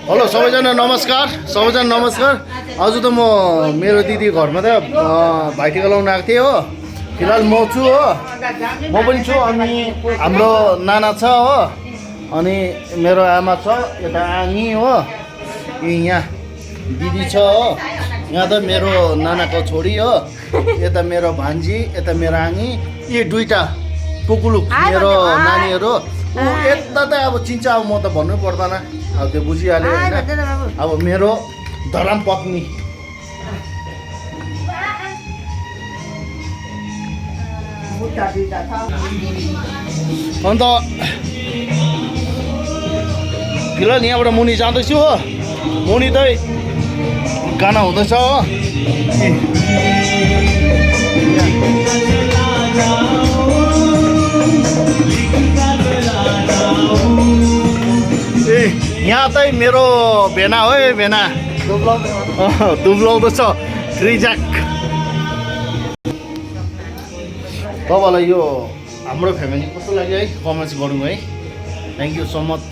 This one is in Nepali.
हेलो सबैजना नमस्कार आज त म मेरो दिदी घरमा त भाइटिका लाउन आएको थिएँ हो। फिलहाल म छु हो, म पनि छु अनि हाम्रो नाना छ हो, अनि मेरो आमा छ यता आङी हो, यहाँ दिदी छ हो, यहाँ त मेरो नानाको छोरी हो, यता मेरो भान्जी, यता मेरो आङी, यी दुईटा पुकुलुक मेरो नानीहरू। यता त अब चिन्छ, अब म त भन्नु पर्दैन, अब त्यो बुझिहाल्यो होइन। अब मेरो धरम पत्नी अन्त फिलहाल यहाँबाट मुनि जाँदैछु हो। मुनि चाहिँ गाना हुँदैछ हो। यहाँ चाहिँ मेरो भेना हो, भेना दुब्लाउँदैछ ट्रिज्याक। तपाईँलाई यो हाम्रो फ्यामिली कस्तो लाग्यो है, कमेन्ट्स गरौँ है। Thank you so much.